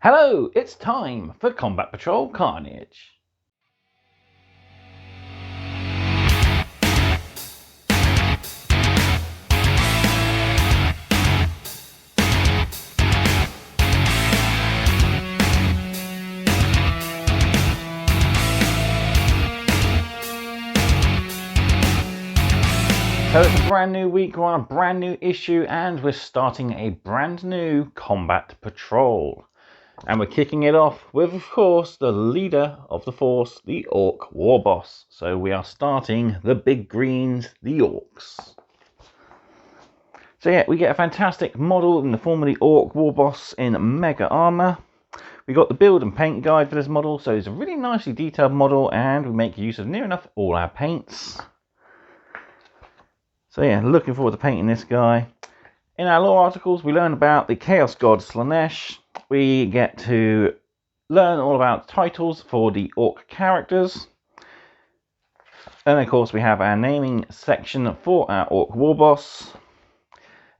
Hello, it's time for Combat Patrol Carnage. So it's a brand new week, we're on a brand new issue, and we're starting a brand new Combat Patrol. And we're kicking it off with, of course, the leader of the force, the Ork Warboss. So we are starting the big greens, the Orks. So yeah, we get a fantastic model in the form of the Ork Warboss in Mega-Armour. We got the build and paint guide for this model, so it's a really nicely detailed model, and we make use of near enough all our paints. So yeah, looking forward to painting this guy. In our lore articles, we learn about the Chaos God Slaanesh. We get to learn all about titles for the Ork characters. And of course, we have our naming section for our Ork Warboss.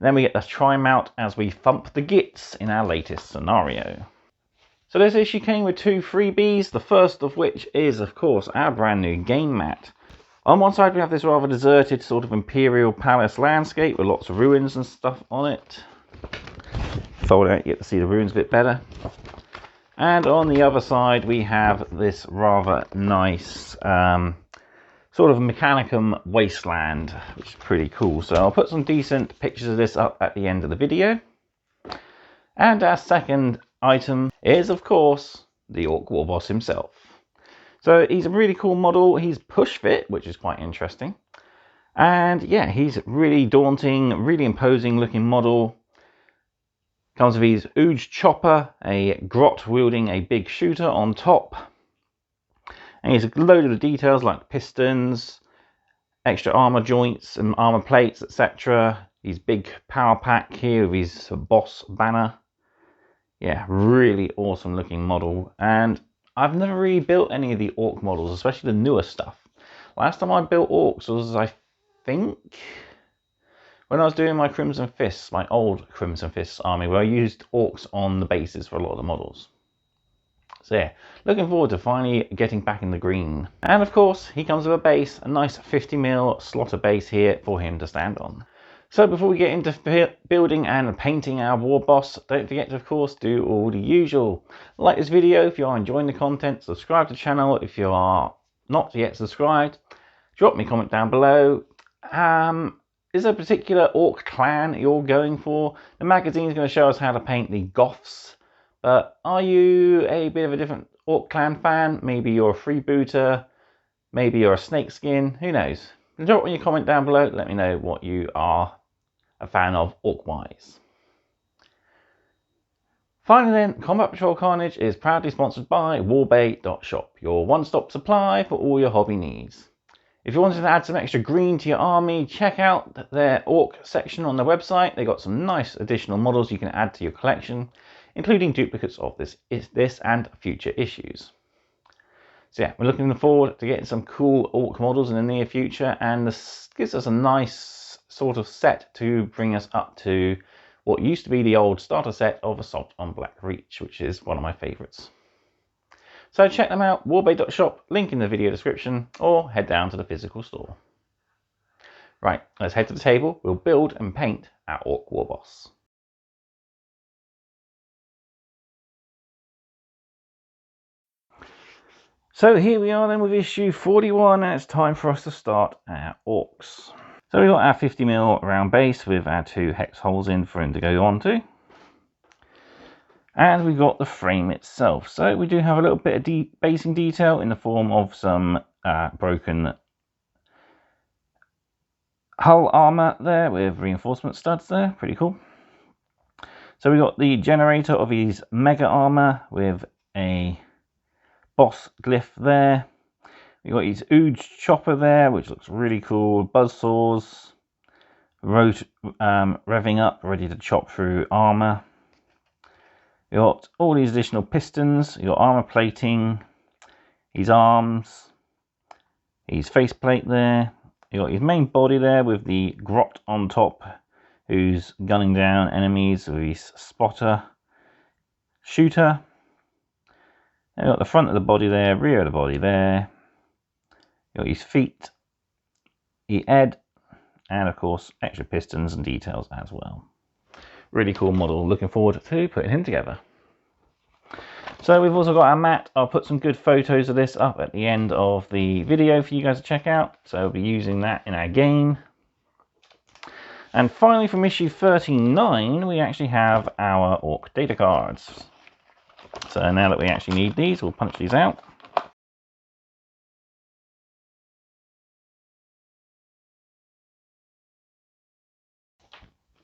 Then we get to try him out as we thump the gitz in our latest scenario. So this issue came with 2 freebies, the first of which is, of course, our brand new game mat. On one side we have this rather deserted sort of Imperial Palace landscape with lots of ruins and stuff on it. Fold out, you get to see the ruins a bit better. And on the other side we have this rather nice sort of Mechanicum wasteland, which is pretty cool. So I'll put some decent pictures of this up at the end of the video. And our second item is, of course, the Ork Warboss himself. So he's a really cool model. He's push fit, which is quite interesting. And yeah, he's really daunting, really imposing looking model. Comes with his Ooge chopper, a grot wielding a big shooter on top. And he's loaded with details like pistons, extra armor joints and armor plates, etc. His big power pack here with his boss banner. Yeah, really awesome looking model. And I've never really built any of the Ork models, especially the newer stuff. Last time I built Orks was, I think, when I was doing my Crimson Fists, my old Crimson Fists army, where I used Orks on the bases for a lot of the models. So yeah, looking forward to finally getting back in the green. And of course, he comes with a base, a nice 50mm slaughter base here for him to stand on. So before we get into building and painting our Warboss, don't forget to, of course, do all the usual. Like this video if you are enjoying the content, subscribe to the channel if you are not yet subscribed, drop me a comment down below. Is there a particular Ork clan you're going for? The magazine is going to show us how to paint the Goths, but are you a bit of a different Ork clan fan? Maybe you're a freebooter, maybe you're a snakeskin, who knows? Drop me a comment down below, let me know what you are a fan of Ork-wise. Finally then, Combat Patrol Carnage is proudly sponsored by Waagh.shop, your one-stop supply for all your hobby needs. If you wanted to add some extra green to your army, check out their Ork section on their website. They got some nice additional models you can add to your collection, including duplicates of this and future issues. So yeah, we're looking forward to getting some cool Ork models in the near future, and this gives us a nice sort of set to bring us up to what used to be the old starter set of Assault on Black Reach, which is one of my favourites. So check them out, Waagh.shop, link in the video description, or head down to the physical store. Right, let's head to the table, we'll build and paint our Ork Warboss. So here we are then with issue 41, and it's time for us to start our Orks. So we've got our 50mm round base with our 2 hex holes in for him to go onto. And we've got the frame itself. So we do have a little bit of basing detail in the form of some broken hull armor there with reinforcement studs there, pretty cool. So we've got the generator of his Mega-Armour with a boss glyph there. We've got his Ooge chopper there, which looks really cool. Buzzsaws, revving up, ready to chop through armor. We've got all these additional pistons, your armor plating, his arms, his faceplate there. You've got his main body there with the grot on top, who's gunning down enemies with his spotter, shooter. Then we've got the front of the body there, rear of the body there. Got his feet, the head, and of course extra pistons and details as well. Really cool model. Looking forward to putting him together. So we've also got our mat. I'll put some good photos of this up at the end of the video for you guys to check out. So we'll be using that in our game. And finally, from issue 39, we actually have our Ork data cards. So now that we actually need these, we'll punch these out.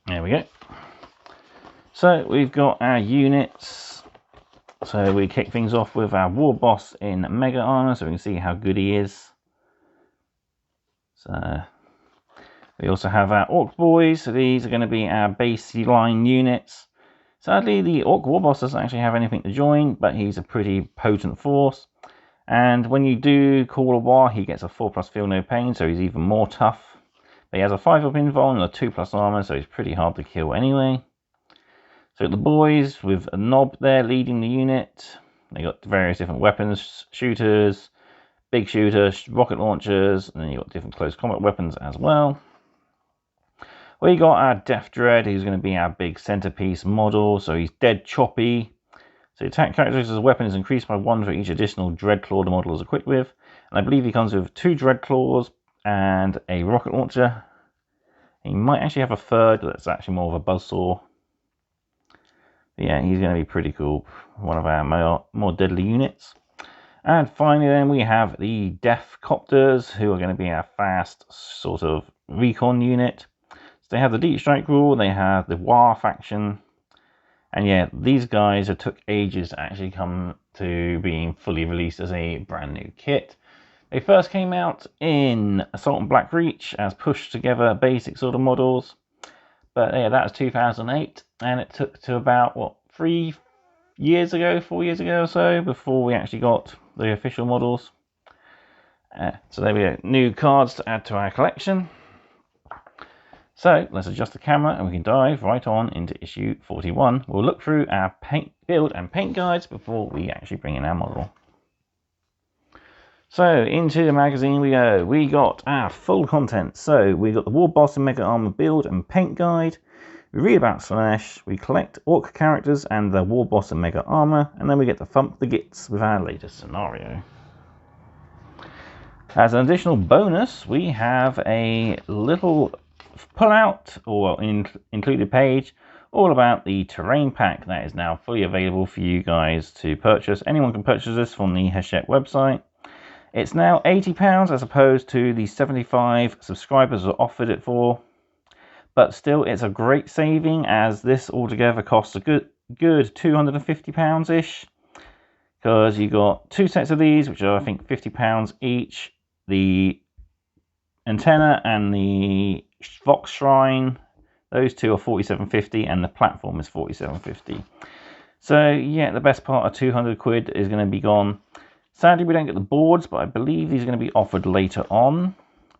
There we go. So we've got our units. So we kick things off with our Warboss in Mega-Armour, so we can see how good he is. So we also have our Ork boys. So these are going to be our baseline units. Sadly, the Ork Warboss doesn't actually have anything to join, but he's a pretty potent force. And when you do call a Waaagh, he gets a 4+ feel no pain, so he's even more tough. But he has a 5+ invuln and a 2+ armor, so he's pretty hard to kill anyway. So the boys with a knob there leading the unit. They got various different weapons, shooters, big shooters, rocket launchers, and then you've got different close combat weapons as well. We got our Death Dread, who's going to be our big centerpiece model. So he's dead choppy. So attack characteristics as a weapon is increased by 1 for each additional Dreadclaw the model is equipped with. And I believe he comes with 2 Dreadclaws and a rocket launcher. He might actually have a third that's actually more of a buzzsaw. Yeah, he's going to be pretty cool. One of our more deadly units. And finally then we have the Death Copters, who are going to be our fast sort of recon unit. So they have the Deep Strike rule, they have the Waaagh faction. And yeah, these guys have took ages to actually come to being fully released as a brand new kit. They first came out in Assault and Black Reach as pushed together basic sort of models. But yeah, that was 2008, and it took to about, what, 4 years ago or so, before we actually got the official models. So there we go, new cards to add to our collection. So let's adjust the camera and we can dive right on into issue 41. We'll look through our build and paint guides before we actually bring in our model. So into the magazine we go. We got our full content. So we got the Warboss and Mega-Armour build and paint guide. We read about Slaanesh. We collect Ork characters and the Warboss and Mega-Armour, and then we get to Thump the Gitz with our latest scenario. As an additional bonus, we have a little pull-out or included page all about the terrain pack that is now fully available for you guys to purchase. Anyone can purchase this from the Hachette website. It's now £80 as opposed to the 75 subscribers are offered it for. But still, it's a great saving, as this altogether costs a good £250-ish. Because you got 2 sets of these, which are I think £50 each. The antenna and the Vox Shrine, those two are £47.50, and the platform is £47.50. So yeah, the best part of 200 quid is going to be gone. Sadly, we don't get the boards, but I believe these are going to be offered later on.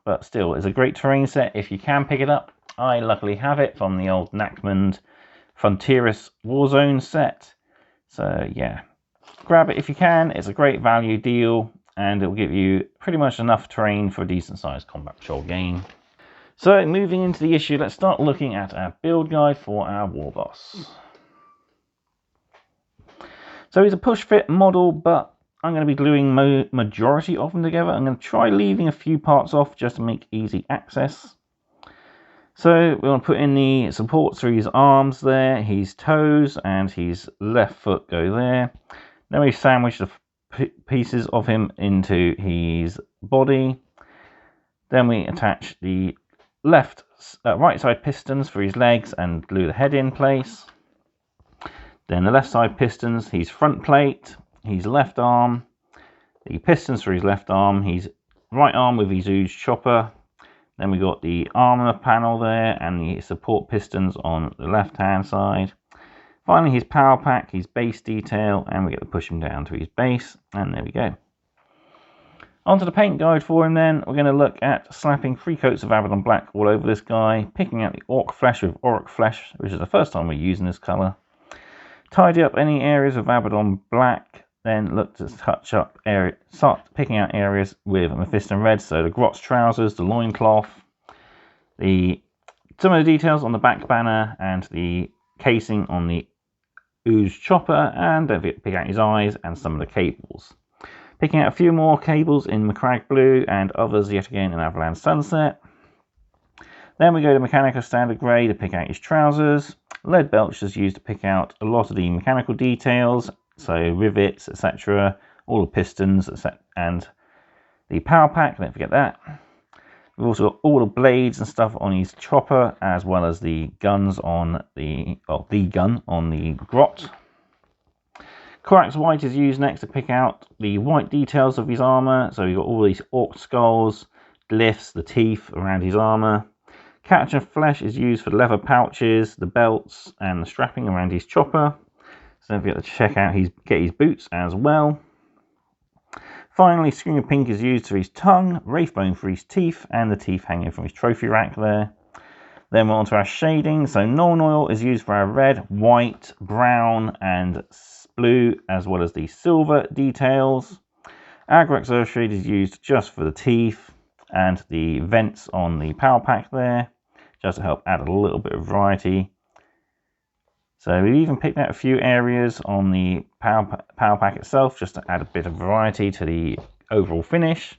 But still, it's a great terrain set if you can pick it up. I luckily have it from the old Nachmund Frontieris Warzone set. So yeah, grab it if you can. It's a great value deal, and it will give you pretty much enough terrain for a decent sized combat patrol game. So moving into the issue, let's start looking at our build guide for our Warboss. So he's a push fit model, but I'm going to be gluing majority of them together. I'm going to try leaving a few parts off just to make easy access. So we want to put in the supports for his arms there, his toes, and his left foot go there. Then we sandwich the pieces of him into his body. Then we attach the right side pistons for his legs and glue the head in place. Then the left side pistons, his front plate, his left arm, the pistons for his left arm, his right arm with his huge chopper. Then we got the armor panel there and the support pistons on the left hand side. Finally his power pack, his base detail, and we get to push him down to his base, and there we go. Onto the paint guide for him then. We're going to look at slapping 3 coats of Abaddon Black all over this guy, picking out the Ork Flesh with Ork Flesh, which is the first time we're using this colour. Tidy up any areas of Abaddon Black then look to touch up area, start picking out areas with Mephiston Red, so the grot's trousers, the loincloth, some of the details on the back banner and the casing on the Ooze chopper, and don't forget to pick out his eyes and some of the cables. Picking out a few more cables in Macragge Blue and others yet again in Avalanche Sunset. Then we go to Mechanica Standard Grey to pick out his trousers. Lead Belch is used to pick out a lot of the mechanical details, so rivets, etc., all the pistons, and the power pack, don't forget that. We've also got all the blades and stuff on his chopper, as well as the guns on the gun on the grot. Corax White is used next to pick out the white details of his armour, so we've got all these orc skulls, glyphs, the teeth around his armour. Capture Flesh is used for the leather pouches, the belts, and the strapping around his chopper. So don't forget to check out get his boots as well. Finally, Screen of Pink is used for his tongue, Wraithbone for his teeth, and the teeth hanging from his trophy rack there. Then we're on to our shading. So Nuln Oil is used for our red, white, brown, and blue, as well as the silver details. Agrex Earthshade is used just for the teeth and the vents on the power pack there, just to help add a little bit of variety. So we've even picked out a few areas on the power pack itself, just to add a bit of variety to the overall finish.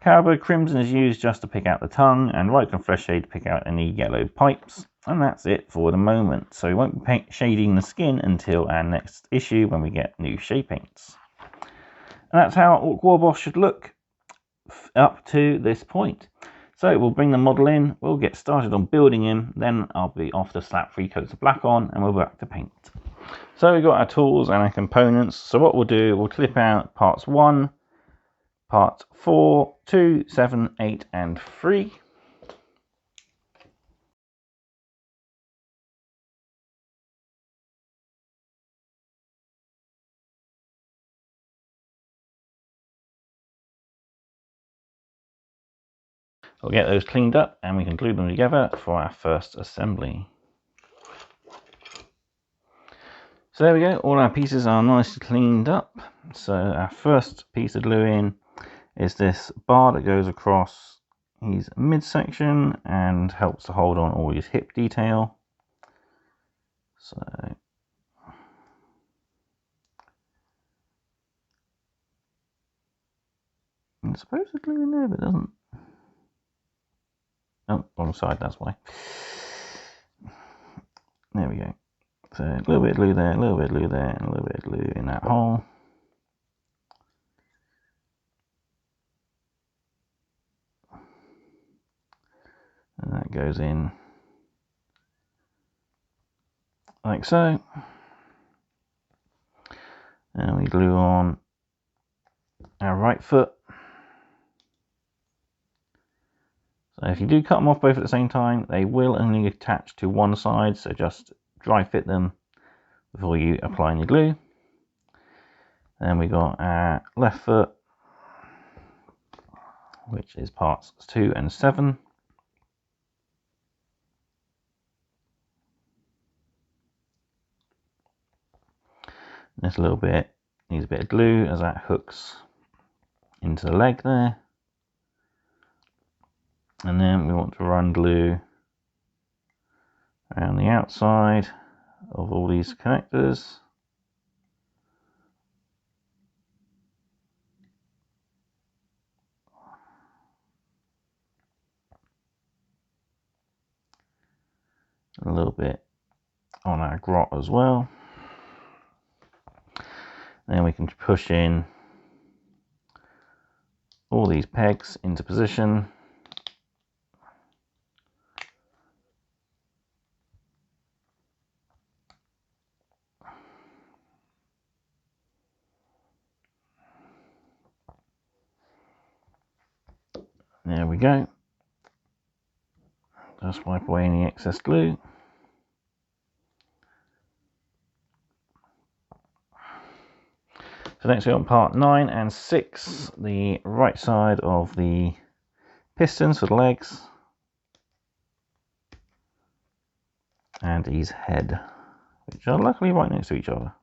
Caribou Crimson is used just to pick out the tongue, and Rycon Flesh Shade to pick out any yellow pipes. And that's it for the moment. So we won't be shading the skin until our next issue when we get new shade paints. And that's how Ork Warboss should look up to this point. So we'll bring the model in, we'll get started on building him, then I'll be off to slap 3 coats of black on and we'll be back to paint. So we've got our tools and our components. So what we'll do, we'll clip out parts 1, part 4, 2, 7, 8 and 3. We'll get those cleaned up and we can glue them together for our first assembly. So there we go, all our pieces are nicely cleaned up. So our first piece of glue in is this bar that goes across his midsection and helps to hold on all his hip detail. So I'm supposed to glue in there, but it doesn't. Oh, wrong side, that's why. There we go. So a little bit of glue there, a little bit of glue there, and a little bit of glue in that hole. And that goes in like so. And we glue on our right foot. So if you do cut them off both at the same time, they will only attach to one side, so just dry fit them before you apply any glue. Then we got our left foot, which is parts 2 and 7. This little bit needs a bit of glue as that hooks into the leg there. And then we want to run glue around the outside of all these connectors. A little bit on our grot as well. Then we can push in all these pegs into position. There we go. Just wipe away any excess glue. So next we got part 9 and 6, the right side of the pistons for the legs and his head, which are luckily right next to each other.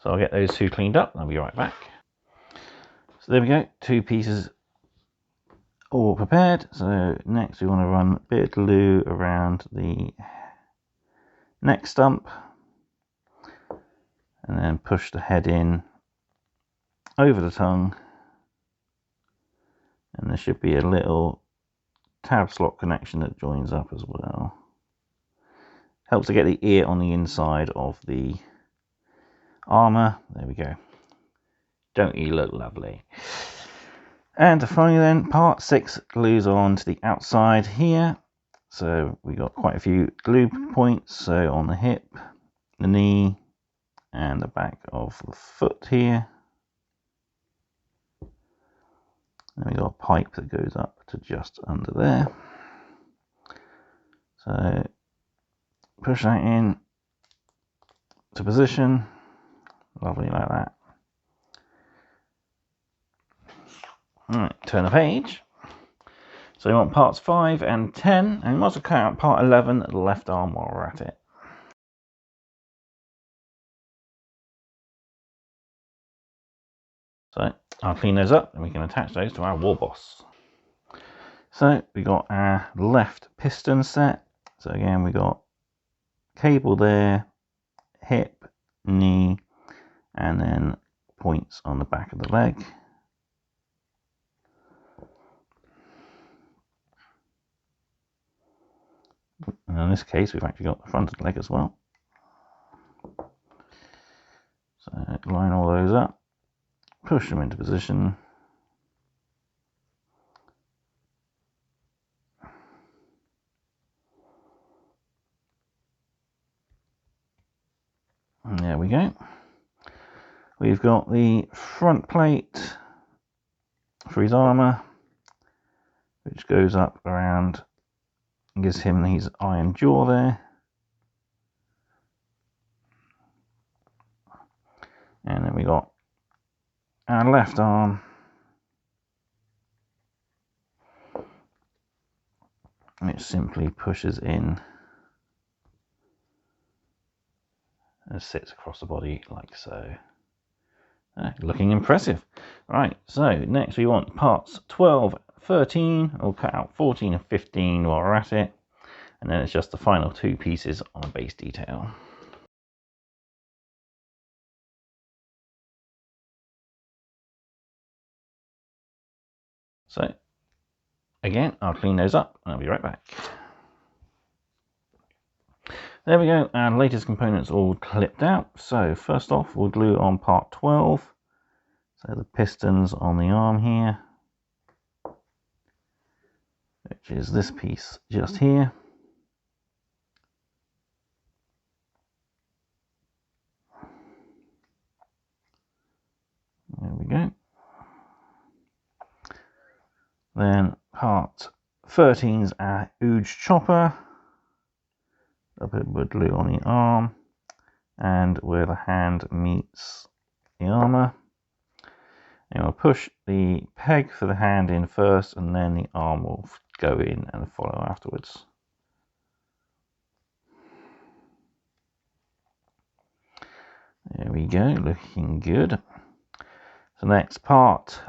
So I'll get those two cleaned up and I'll be right back. So there we go, 2 pieces all prepared. So next we want to run a bit of glue around the neck stump and then push the head in over the tongue, and there should be a little tab slot connection that joins up as well. Helps to get the ear on the inside of the armor. There we go. Don't you look lovely? And finally then, part 6 glues on to the outside here. So we got quite a few glue points, so on the hip, the knee, and the back of the foot here. And we got a pipe that goes up to just under there. So push that in to position, lovely like that. Alright, turn the page. So you want parts 5 and 10, and you must cut out part 11 at the left arm while we're at it. So I'll clean those up and we can attach those to our Warboss. So we got our left piston set. So again, we got cable there, hip, knee, and then points on the back of the leg. And in this case, we've actually got the front of the leg as well. So line all those up, push them into position. And there we go. We've got the front plate for his armor, which goes up around and gives him his iron jaw there. And then we got our left arm, which simply pushes in and sits across the body like so. Looking impressive. Right, so next we want parts 12, 13, we'll cut out 14 and 15 while we're at it, and then it's just the final 2 pieces on a base detail. So again, I'll clean those up and I'll be right back. There we go, our latest components all clipped out. So first off, we'll glue on part 12. So the pistons on the arm here, which is this piece just here. There we go. Then part 13's our Ooge chopper. A bit of glue on the arm and where the hand meets the armor. And we'll push the peg for the hand in first, and then the arm will go in and follow afterwards. There we go, looking good. So next part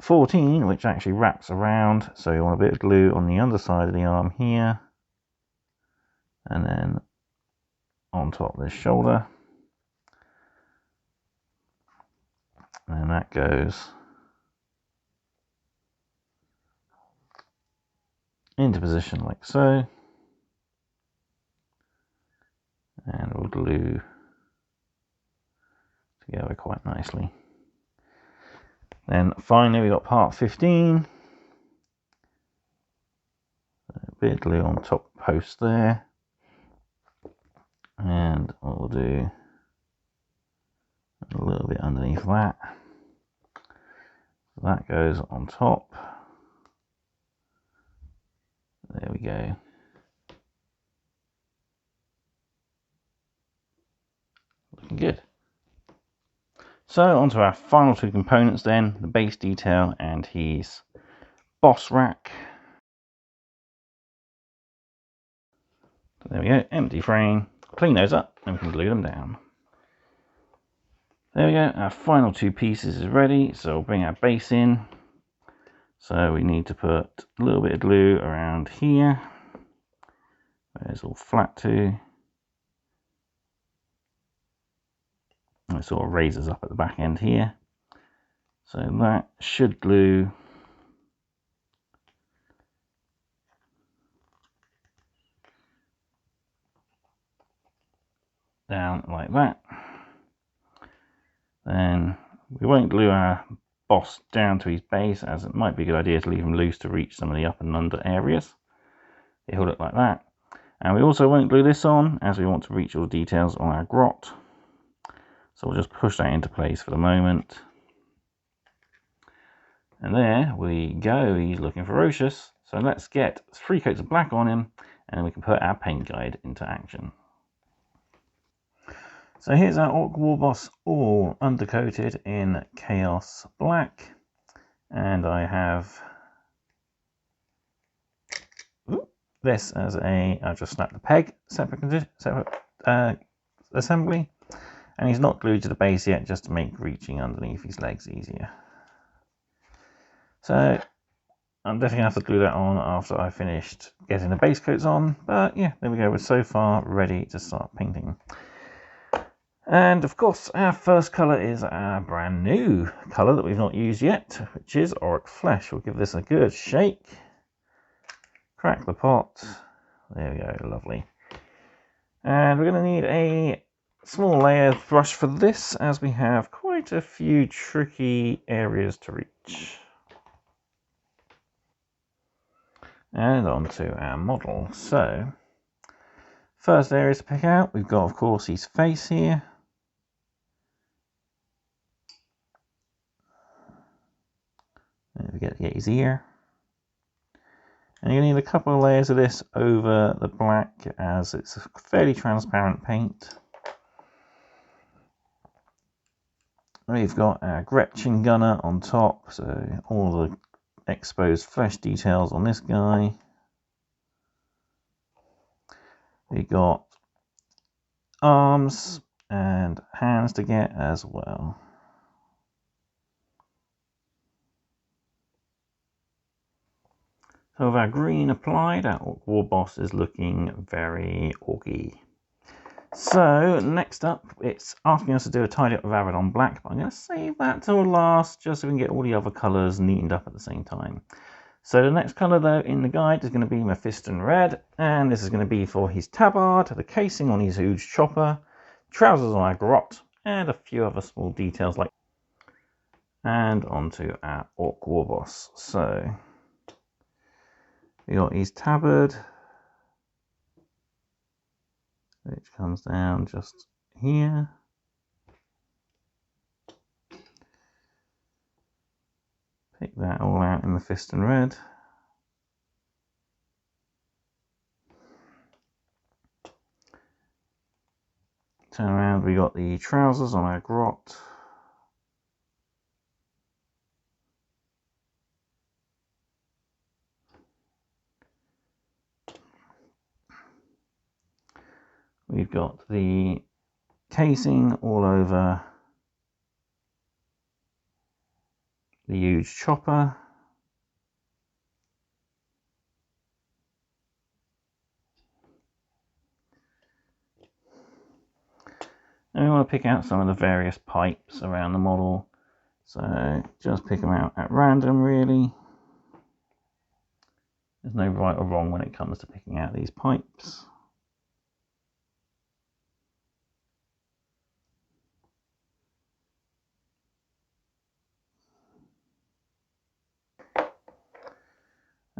14, which actually wraps around, so you want a bit of glue on the underside of the arm here, and then on top of this shoulder, and that goes into position like so, and we'll glue together quite nicely. Then finally we got part 15, a bit of glue on the top post there, and what we'll do a little bit underneath that. That goes on top. There we go. Looking good. So onto our final 2 components then, the base detail and his boss rack. So there we go, empty frame. Clean those up and we can glue them down. There we go, our final two pieces is ready, so we'll bring our base in. So we need to put a little bit of glue around here, where it's all flat to. And it sort of raises up at the back end here. So that should glue down like that. Then we won't glue our boss down to his base, as it might be a good idea to leave him loose to reach some of the up and under areas. It'll look like that. And we also won't glue this on, as we want to reach all the details on our grot. So we'll just push that into place for the moment. And there we go, he's looking ferocious. So let's get 3 coats of black on him, and we can put our paint guide into action. So here's our Ork Warboss all undercoated in Chaos Black. And I have this as I've just snapped the peg, separate assembly. And he's not glued to the base yet, just to make reaching underneath his legs easier. So I'm definitely going to have to glue that on after I finished getting the base coats on. But yeah, there we go, we're so far ready to start painting. And of course, our first colour is our brand new colour that we've not used yet, which is Ork Flesh. We'll give this a good shake. Crack the pot. There we go, lovely. And we're going to need a small layer brush for this, as we have quite a few tricky areas to reach. And onto our model. So, first area to pick out, we've got, of course, his face here. Don't forget to get his ear. And you're going to need a couple of layers of this over the black, as it's a fairly transparent paint. We've got our Gretchen gunner on top, so all the exposed flesh details on this guy. We've got arms and hands to get as well. So with our green applied, our Ork Warboss is looking very orky. So next up, it's asking us to do a tidy up with Abaddon Black, but I'm going to save that till last, just so we can get all the other colours neatened up at the same time. So the next colour though in the guide is going to be Mephiston Red, and this is going to be for his tabard, the casing on his huge chopper, trousers on our grot, and a few other small details like. And onto our Ork Warboss. So we got his tabard, which comes down just here. Pick that all out in Mephiston Red. Turn around, we got the trousers on our grot. We've got the casing all over the huge chopper. And we want to pick out some of the various pipes around the model. So just pick them out at random, really. There's no right or wrong when it comes to picking out these pipes.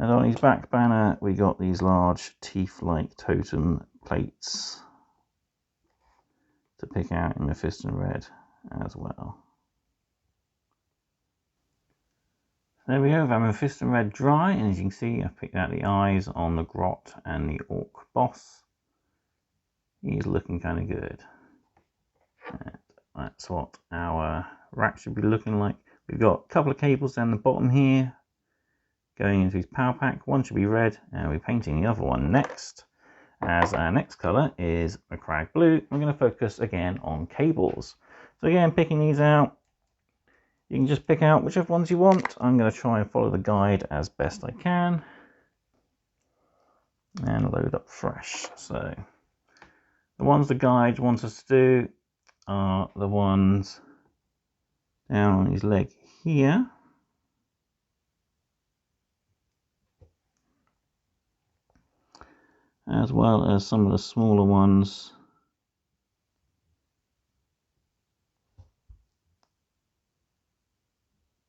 And on his back banner, we got these large teeth-like totem plates to pick out in Mephiston Red as well. There we go, with our Mephiston Red dry, and as you can see, I've picked out the eyes on the grot and the Ork boss. He's looking kind of good. And that's what our rack should be looking like. We've got a couple of cables down the bottom here going into his power pack. One should be red, and we're painting the other one next. As our next colour is Macragge Blue, we're going to focus again on cables. So again, picking these out, you can just pick out whichever ones you want. I'm going to try and follow the guide as best I can and load up fresh. So the ones the guide wants us to do are the ones down on his leg here, as well as some of the smaller ones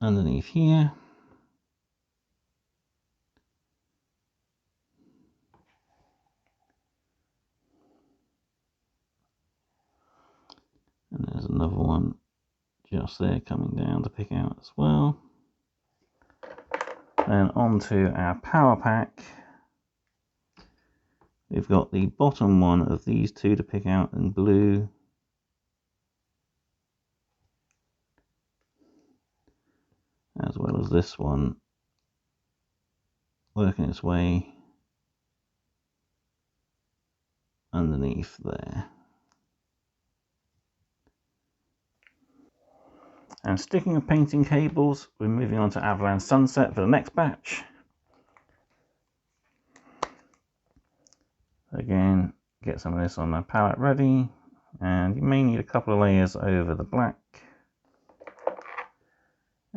underneath here. And there's another one just there coming down to pick out as well. Then onto our power pack. We've got the bottom one of these two to pick out in blue. As well as this one working its way underneath there. And sticking with painting cables, we're moving on to Avalanche Sunset for the next batch. Again, get some of this on the palette ready, and you may need a couple of layers over the black.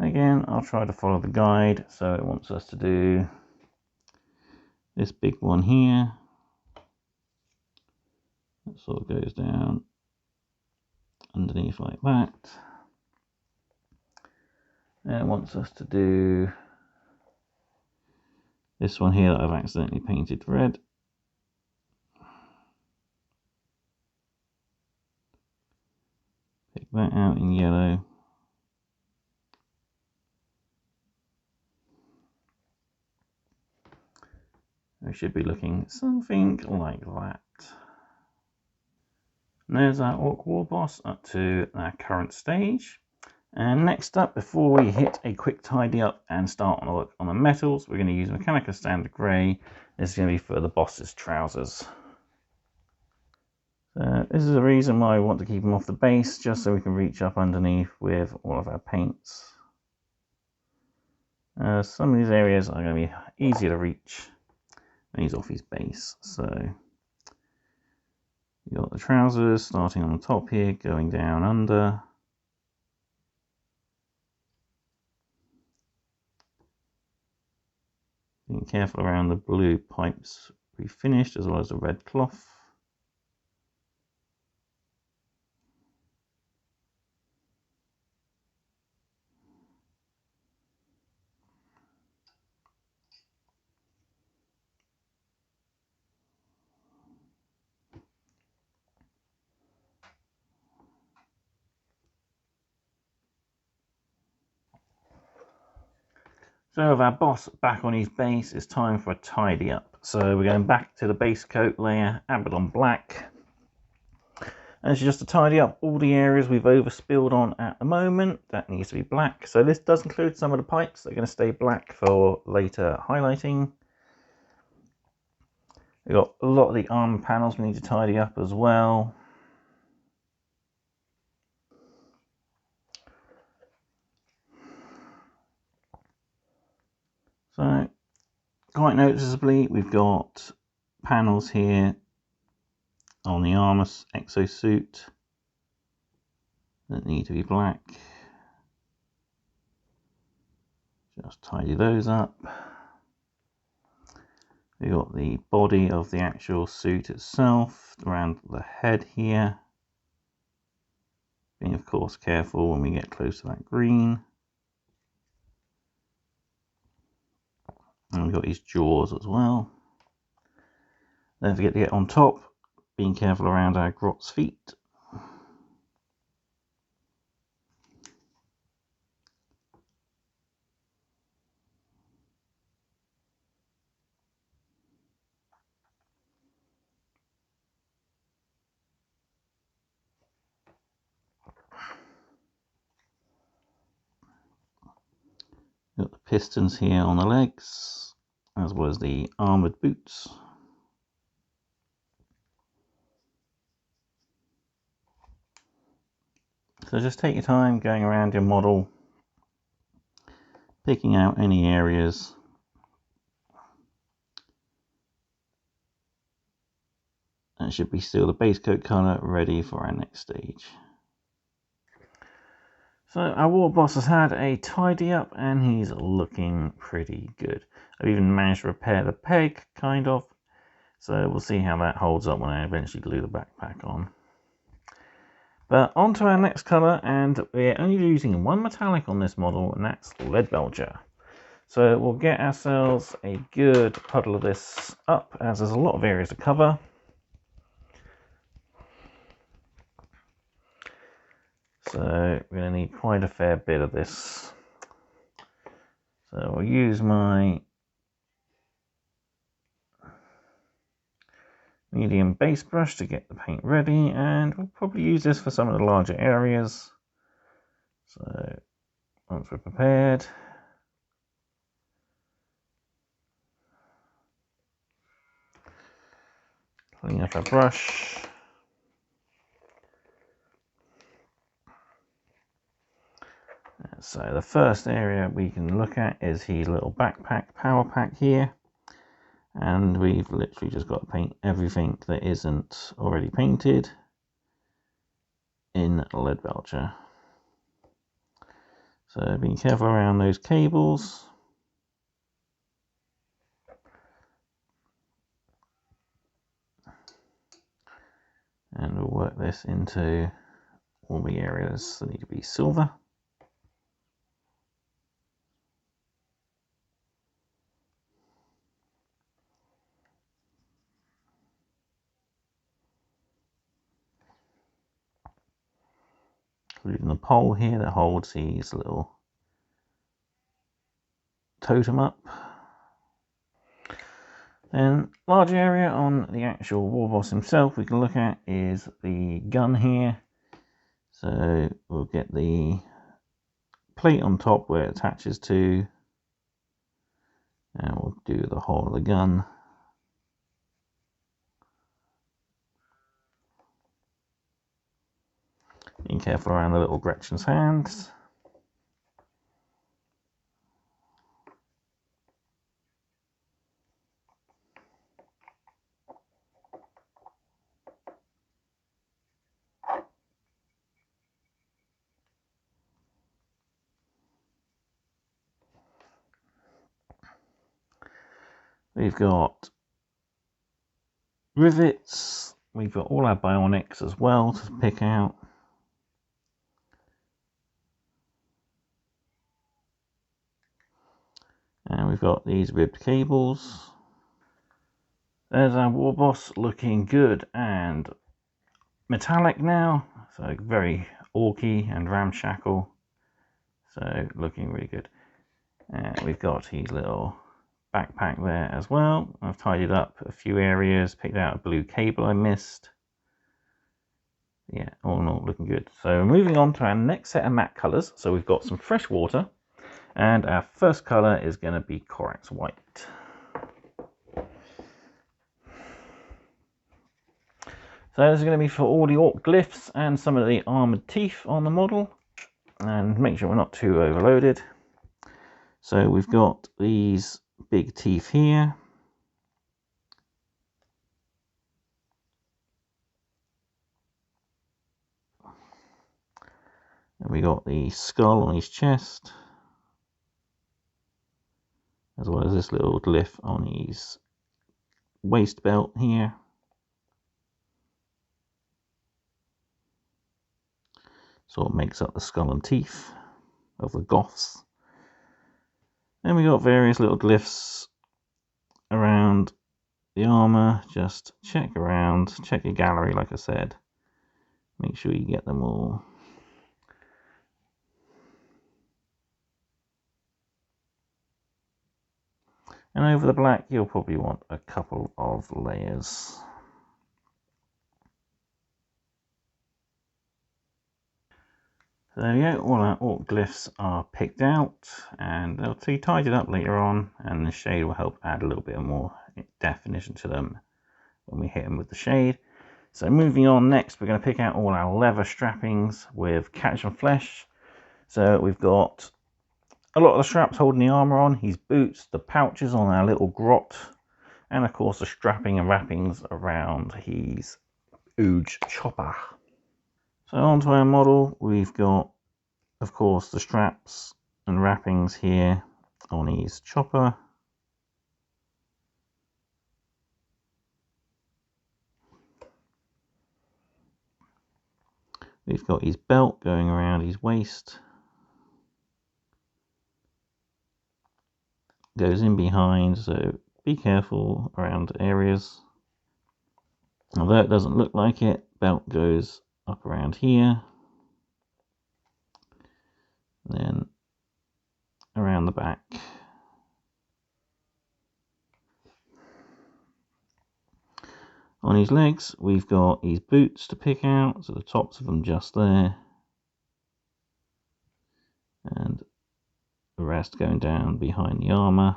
Again, I'll try to follow the guide, so it wants us to do this big one here. That sort of goes down underneath like that. And it wants us to do this one here that I've accidentally painted red. Pick that out in yellow. We should be looking something like that. And there's our Ork Warboss up to our current stage. And next up, before we hit a quick tidy up and start on work on the metals, we're going to use Mechanica Standard Grey. This is going to be for the boss's trousers. So this is the reason why we want to keep them off the base, just so we can reach up underneath with all of our paints. Some of these areas are going to be easier to reach when he's off his base. So you got the trousers starting on the top here, going down under. Being careful around the blue pipes pre-finished, as well as the red cloth. So with our boss back on his base, it's time for a tidy up. So we're going back to the base coat layer, Abaddon Black. And it's just to tidy up all the areas we've overspilled on at the moment. That needs to be black. So this does include some of the pipes that are going to stay black for later highlighting. We've got a lot of the armor panels we need to tidy up as well. So quite noticeably, we've got panels here on the armor exosuit that need to be black. Just tidy those up. We've got the body of the actual suit itself around the head here. Being of course careful when we get close to that green. And we've got his jaws as well. Don't forget to get on top, being careful around our grot's feet. Got the pistons here on the legs, as well as the armoured boots. So just take your time going around your model, picking out any areas. That should be still the base coat colour, ready for our next stage. So our Warboss has had a tidy up and he's looking pretty good. I've even managed to repair the peg, kind of. So we'll see how that holds up when I eventually glue the backpack on. But on to our next colour, and we're only using one metallic on this model, and that's Leadbelcher. So we'll get ourselves a good puddle of this up, as there's a lot of areas to cover. So we're going to need quite a fair bit of this. So I'll use my medium base brush to get the paint ready, and we'll probably use this for some of the larger areas. So once we're prepared, clean up our brush. So the first area we can look at is his little backpack power pack here, and we've literally just got to paint everything that isn't already painted in Leadbelcher. So be careful around those cables. And we'll work this into all the areas that need to be silver. Including the pole here that holds his little totem up. Then large area on the actual Warboss himself we can look at is the gun here. So we'll get the plate on top where it attaches to, and we'll do the whole of the gun. Being careful around the little Gretchen's hands. We've got rivets, we've got all our bionics as well to pick out. And we've got these ribbed cables. There's our Warboss looking good and metallic now, so very orky and ramshackle, so looking really good. And we've got his little backpack there as well. I've tidied up a few areas, picked out a blue cable I missed. Yeah, all in all looking good. So moving on to our next set of matte colours. So we've got some fresh water, and our first colour is going to be Corax White. So this is going to be for all the Ork glyphs and some of the armoured teeth on the model, and make sure we're not too overloaded. So we've got these big teeth here. And we got the skull on his chest, as well as this little glyph on his waist belt here. Sort of makes up the skull and teeth of the Goths. Then we got various little glyphs around the armour. Just check around, check your gallery like I said. Make sure you get them all. And over the black you'll probably want a couple of layers. So there we go, all our Ork glyphs are picked out, and they'll be tidied up later on, and the shade will help add a little bit more definition to them when we hit them with the shade. So moving on, next we're going to pick out all our leather strappings with catch and flesh. So we've got a lot of the straps holding the armour on, his boots, the pouches on our little grot, and of course the strapping and wrappings around his huge chopper. So onto our model, we've got, of course, the straps and wrappings here on his chopper. We've got his belt going around his waist. Goes in behind, so be careful around areas. Although it doesn't look like it, belt goes up around here. Then around the back. On his legs, we've got his boots to pick out, so the tops of them just there. And the rest going down behind the armour.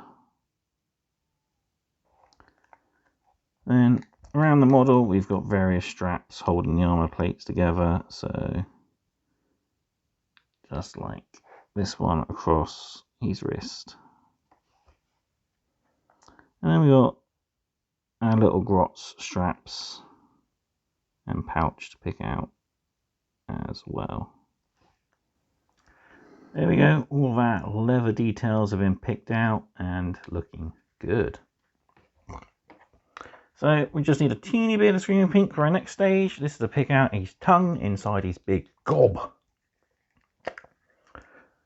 Then around the model, we've got various straps holding the armour plates together, so just like this one across his wrist. And then we've got our little grots straps and pouch to pick out as well. There we go, all of our leather details have been picked out and looking good. So we just need a teeny bit of screaming pink for our next stage. This is to pick out his tongue inside his big gob.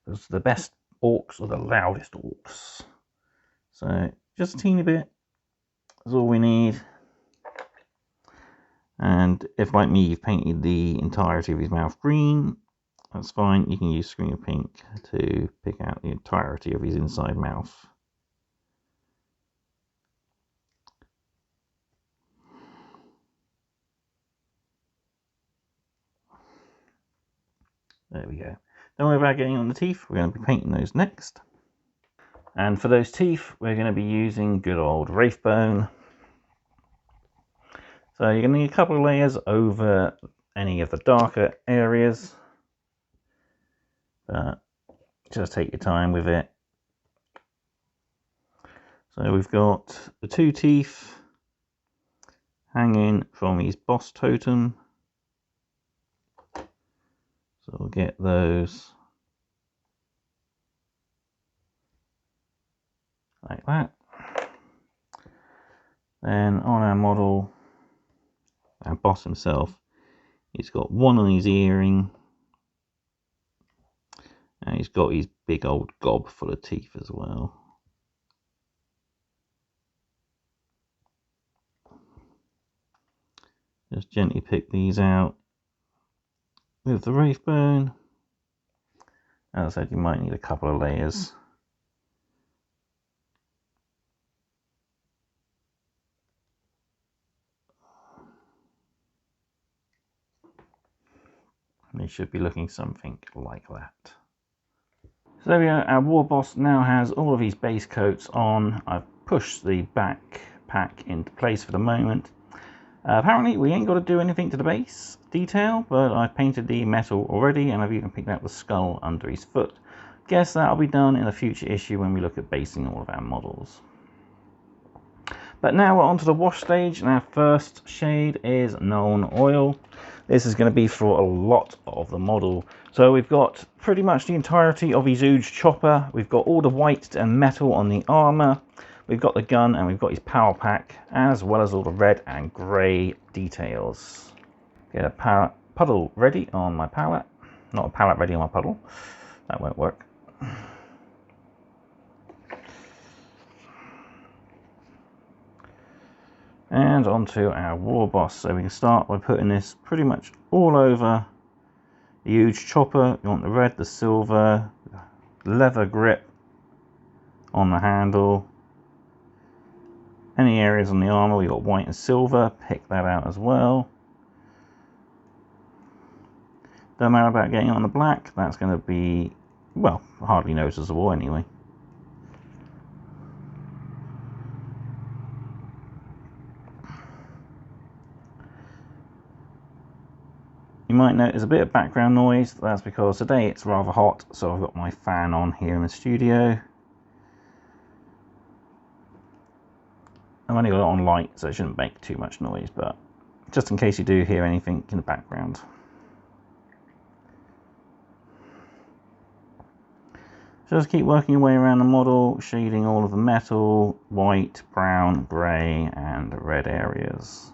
Those are the best orcs or the loudest orcs. So just a teeny bit is all we need. And if, like me, you've painted the entirety of his mouth green, that's fine. You can use screen of pink to pick out the entirety of his inside mouth. There we go. Don't worry about getting on the teeth. We're going to be painting those next. And for those teeth, we're going to be using good old Wraithbone. So you're going to need a couple of layers over any of the darker areas. But just take your time with it. So we've got the two teeth hanging from his boss totem. So we'll get those like that. Then on our model, our boss himself, he's got one on his earring, and he's got his big old gob full of teeth as well. Just gently pick these out with the Wraithbone. As I said, you might need a couple of layers. They should be looking something like that. So there we go, our Warboss now has all of his base coats on. I've pushed the backpack into place for the moment. Apparently we ain't got to do anything to the base detail, but I've painted the metal already and I've even picked out the skull under his foot. Guess that'll be done in a future issue when we look at basing all of our models. But now we're on to the wash stage, and our first shade is Known Oil. This is going to be for a lot of the model. So we've got pretty much the entirety of his huge chopper. We've got all the white and metal on the armor. We've got the gun and we've got his power pack, as well as all the red and grey details. Get a puddle ready on my palette. Not a palette ready on my puddle. That won't work. And onto our Warboss. So we can start by putting this pretty much all over the huge chopper. You want the red, the silver, leather grip on the handle. Any areas on the armor, we got white and silver. Pick that out as well. Don't matter about getting it on the black. That's going to be, well, hardly noticeable anyway. You might notice a bit of background noise. That's because today it's rather hot, so I've got my fan on here in the studio. I've only got it on light, so it shouldn't make too much noise, but just in case you do hear anything in the background. So just keep working your way around the model, shading all of the metal, white, brown, grey and red areas.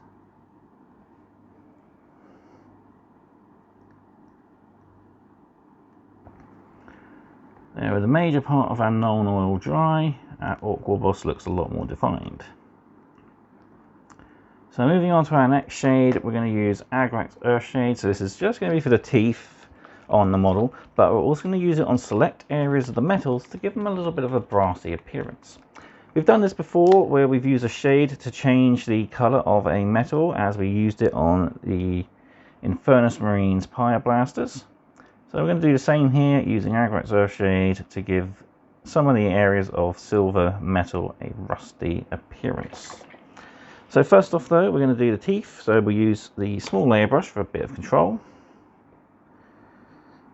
There, with the major part of our non-oil dry, our Ork Warboss looks a lot more defined. So moving on to our next shade, we're going to use Agrax Earthshade. So this is just going to be for the teeth on the model, but we're also going to use it on select areas of the metals to give them a little bit of a brassy appearance. We've done this before where we've used a shade to change the colour of a metal, as we used it on the Infernus Marines Pyroblasters. So we're going to do the same here using Agrax Earthshade to give some of the areas of silver metal a rusty appearance. So first off though, we're going to do the teeth, so we'll use the small layer brush for a bit of control.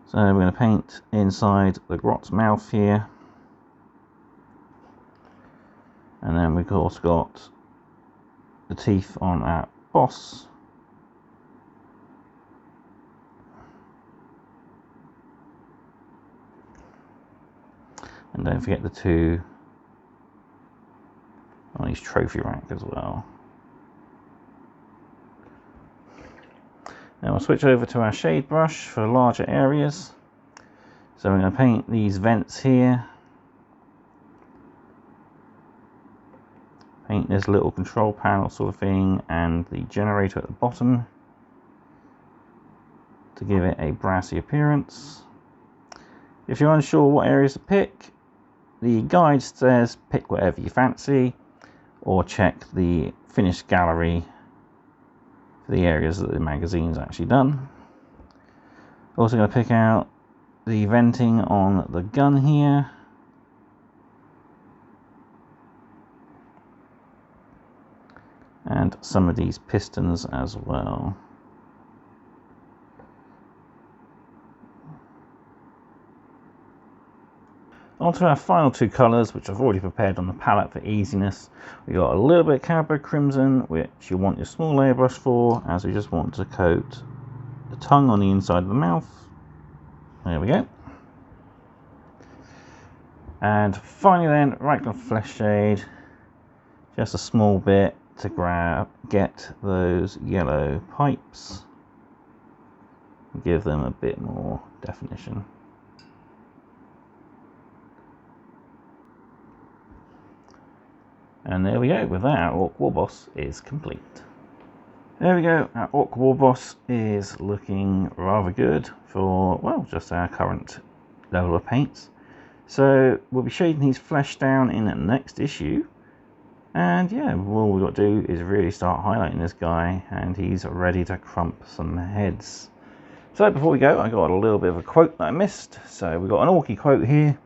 So we're going to paint inside the grot's mouth here. And then we've also got the teeth on our boss. And don't forget the two on his trophy rack as well. Now we'll switch over to our shade brush for larger areas. So we're going to paint these vents here. Paint this little control panel sort of thing and the generator at the bottom to give it a brassy appearance. If you're unsure what areas to pick, the guide says pick whatever you fancy, or check the finished gallery for the areas that the magazine's actually done. Also going to pick out the venting on the gun here. And some of these pistons as well. On to our final two colours, which I've already prepared on the palette for easiness. We got a little bit of Cabo Crimson, which you want your small layer brush for, as we just want to coat the tongue on the inside of the mouth. There we go. And finally then, Ragnar Flesh Shade, just a small bit to get those yellow pipes, give them a bit more definition. And there we go, with that our Ork Warboss is complete. There we go, our Ork Warboss is looking rather good for, well, just our current level of paints. So we'll be shading his flesh down in the next issue. And yeah, all we've got to do is really start highlighting this guy, and he's ready to crump some heads. So before we go, I got a little bit of a quote that I missed. So we've got an Orky quote here.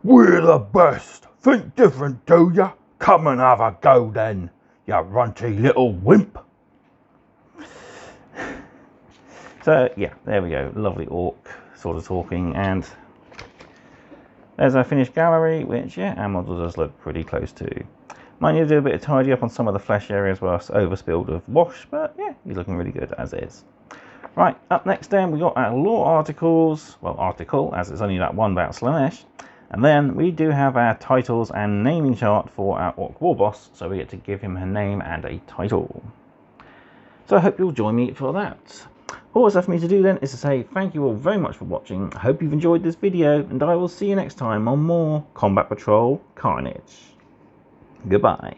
"We're the best. Think different, do ya? Come and have a go then, you runty little wimp." So yeah, there we go. Lovely orc sort of talking. And there's our finished gallery, which yeah, our model does look pretty close to. Might need to do a bit of tidy up on some of the flesh areas where it's overspilled with wash, but yeah, he's looking really good as is. Right, up next then we got our lore articles, well, article, as it's only that one about Slaanesh. And then we do have our titles and naming chart for our Ork Warboss, so we get to give him a name and a title. So I hope you'll join me for that. All that's left for me to do then is to say thank you all very much for watching. I hope you've enjoyed this video, and I will see you next time on more Combat Patrol Carnage. Goodbye.